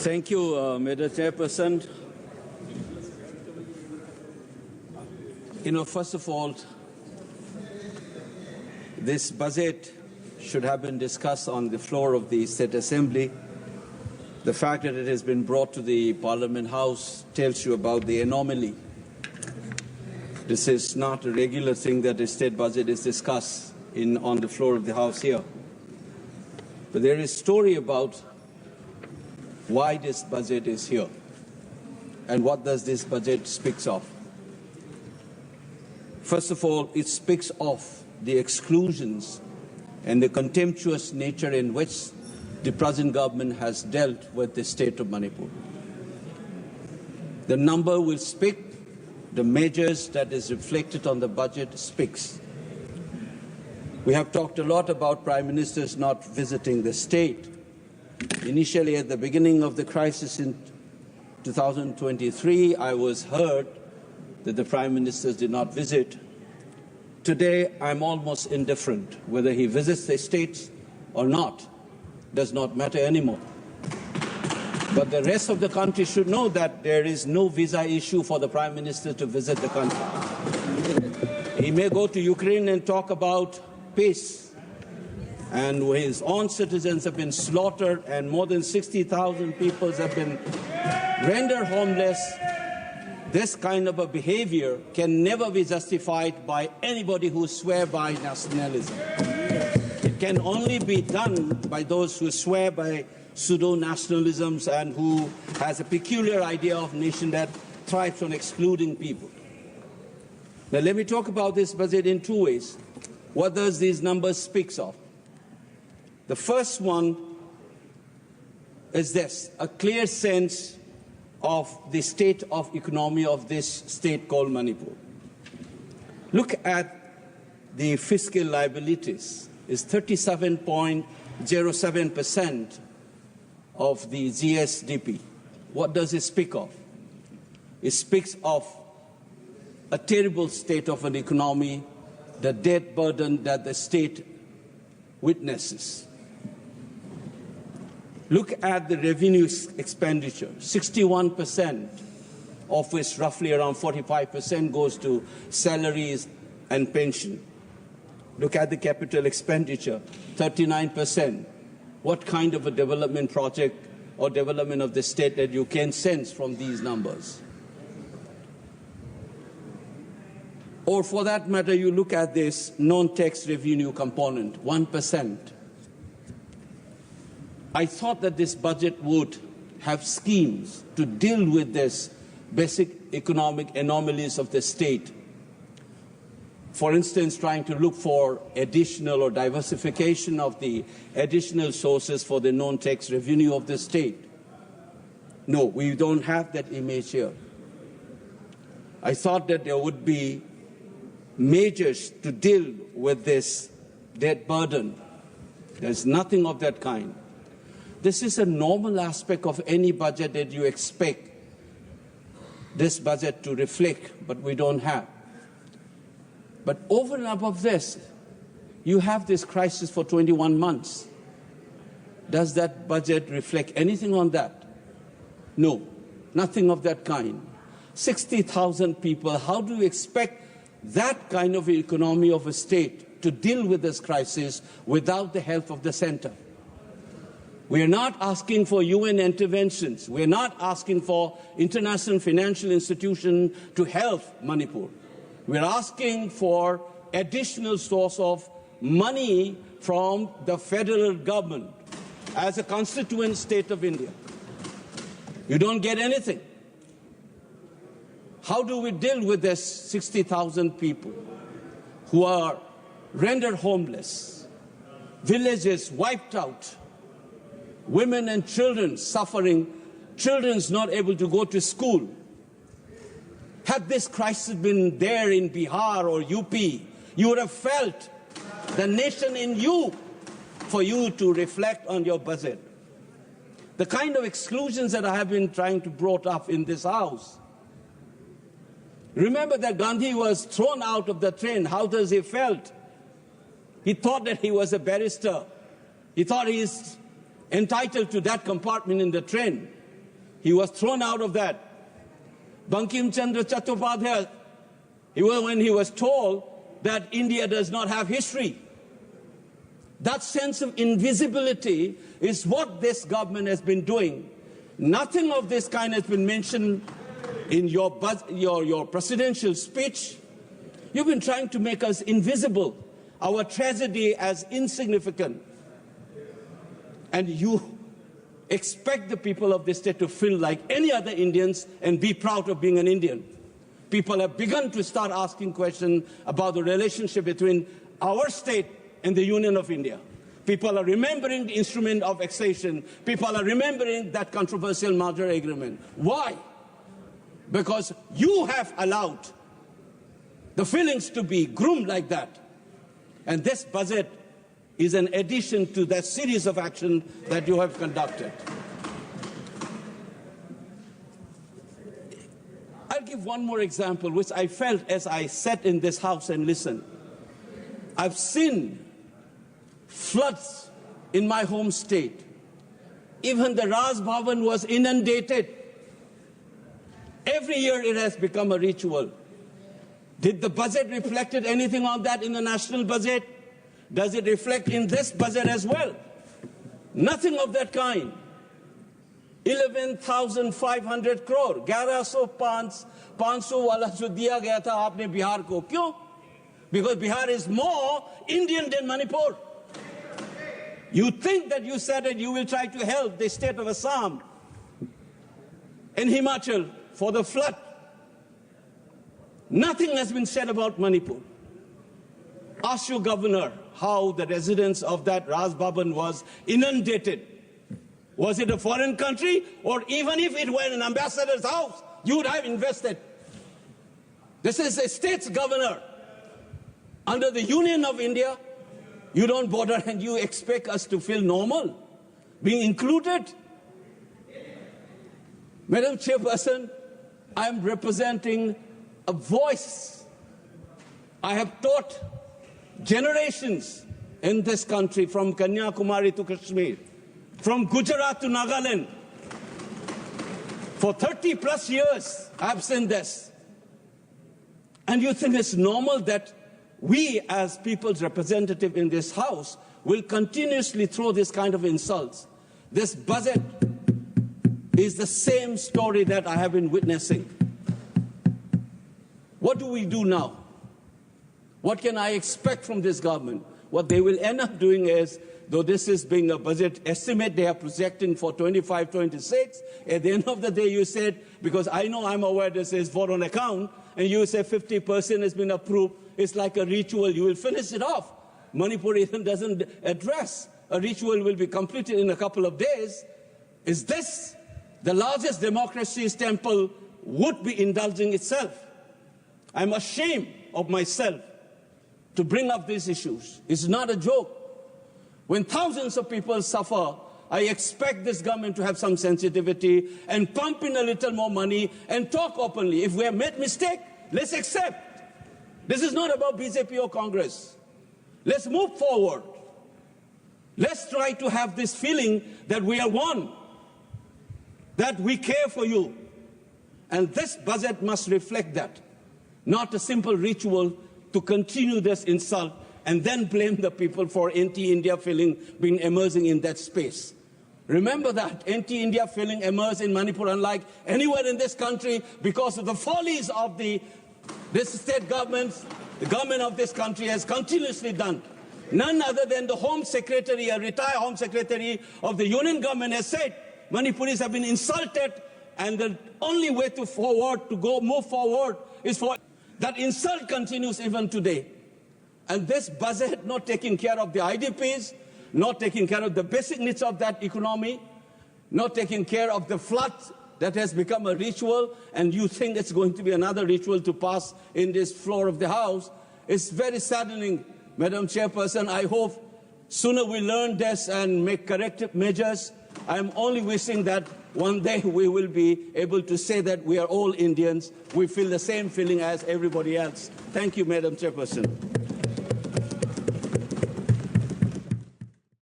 Thank you, Madam Chairperson. First of all, this budget should have been discussed on the floor of the State Assembly. The fact that it has been brought to the Parliament House tells you about the anomaly. This is not a regular thing that the state budget is discussed on the floor of the House here. But there is a story about why this budget is here and what does this budget speak of. First of all, it speaks of the exclusions and the contemptuous nature in which the present government has dealt with the state of Manipur. The number will speak, the measures that is reflected on the budget speaks. We have talked a lot about Prime Ministers not visiting the state. Initially, at the beginning of the crisis in 2023, I was heard that the Prime Ministers did not visit. Today, I'm almost indifferent. Whether he visits the states or not does not matter anymore. But the rest of the country should know that there is no visa issue for the Prime Minister to visit the country. He may go to Ukraine and talk about peace, and his own citizens have been slaughtered and more than 60,000 people have been rendered homeless. This kind of a behavior can never be justified by anybody who swears by nationalism. It can only be done by those who swear by pseudo-nationalisms and who has a peculiar idea of nation that thrives on excluding people. Now let me talk about this budget in two ways. What does these numbers speak of? The first one is this, a clear sense of the state of economy of this state called Manipur. Look at the fiscal liabilities. It's 37.07% of the GSDP. What does it speak of? It speaks of a terrible state of an economy, the debt burden that the state witnesses. Look at the revenue expenditure, 61%, of which roughly around 45% goes to salaries and pension. Look at the capital expenditure, 39%. What kind of a development project or development of the state that you can sense from these numbers? Or for that matter, you look at this non-tax revenue component, 1%. I thought that this budget would have schemes to deal with this basic economic anomalies of the state. For instance, trying to look for additional or diversification of the additional sources for the non-tax revenue of the state. No, we don't have that image here. I thought that there would be measures to deal with this debt burden. There's nothing of that kind. This is a normal aspect of any budget that you expect this budget to reflect, but we don't have. But over and above this, you have this crisis for 21 months. Does that budget reflect anything on that? No, nothing of that kind. 60,000 people, how do you expect that kind of economy of a state to deal with this crisis without the help of the center? We are not asking for UN interventions. We are not asking for international financial institutions to help Manipur. We are asking for additional source of money from the federal government as a constituent state of India. You don't get anything. How do we deal with this 60,000 people who are rendered homeless, villages wiped out, women and children suffering, children not able to go to school? Had this crisis been there in Bihar or UP, you would have felt the nation in you for you to reflect on your budget. The kind of exclusions that I have been trying to brought up in this house. Remember that Gandhi was thrown out of the train. How does he felt? He thought that he was a barrister. He thought he is entitled to that compartment in the train. He was thrown out of that. Bankim Chandra Chattopadhyay, when he was told that India does not have history. That sense of invisibility is what this government has been doing. Nothing of this kind has been mentioned in your presidential speech. You've been trying to make us invisible, our tragedy as insignificant. And you expect the people of this state to feel like any other Indians and be proud of being an Indian. People have begun to start asking questions about the relationship between our state and the Union of India. People are remembering the instrument of annexation. People are remembering that controversial merger agreement. Why? Because you have allowed the feelings to be groomed like that. And this budget is an addition to that series of action that you have conducted. I'll give one more example, which I felt as I sat in this house and listened. I've seen floods in my home state. Even the Raj Bhavan was inundated. Every year it has become a ritual. Did the budget reflect anything on that in the national budget? Does it reflect in this budget as well? Nothing of that kind. 11,500 crore, 11,500 वाला जो दिया गया था आपने बिहार को, क्यों? Because Bihar is more Indian than Manipur. You think that you said that you will try to help the state of Assam and Himachal for the flood. Nothing has been said about Manipur. Ask your governor how the residents of that Raj Bhavan was inundated. Was it a foreign country? Or even if it were an ambassador's house, you would have invested. This is a state's governor. Under the Union of India, you don't bother and you expect us to feel normal, being included. Madam Chairperson, I am representing a voice. I have taught generations in this country, from Kanyakumari to Kashmir, from Gujarat to Nagaland. For 30 plus years, I've seen this. And you think it's normal that we, as people's representative in this House, will continuously throw this kind of insults? This budget is the same story that I have been witnessing. What do we do now? What can I expect from this government? What they will end up doing is, though this is being a budget estimate they are projecting for 25-26, at the end of the day you said, because I'm aware this is vote on account, and you say 50% has been approved, it's like a ritual, you will finish it off. Manipur even doesn't address. A ritual will be completed in a couple of days. Is this the largest democracy's temple would be indulging itself? I'm ashamed of myself to bring up these issues. It's not a joke. When thousands of people suffer, I expect this government to have some sensitivity and pump in a little more money and talk openly. If we have made mistake, let's accept. This is not about BJP or Congress. Let's move forward. Let's try to have this feeling that we are one, that we care for you. And this budget must reflect that, not a simple ritual to continue this insult and then blame the people for anti-India feeling being emerging in that space. Remember that anti-India feeling emerged in Manipur unlike anywhere in this country because of the follies of this state government. The government of this country has continuously done. None other than the Home Secretary, a retired Home Secretary of the Union government, has said Manipuris have been insulted, and the only way to move forward is for that insult continues even today. And this budget not taking care of the IDPs, not taking care of the basic needs of that economy, not taking care of the flood that has become a ritual, and you think it's going to be another ritual to pass in this floor of the House. It's very saddening, Madam Chairperson. I hope sooner we learn this and make corrective measures. I'm only wishing that one day we will be able to say that we are all Indians. We feel the same feeling as everybody else. Thank you, Madam Chairperson.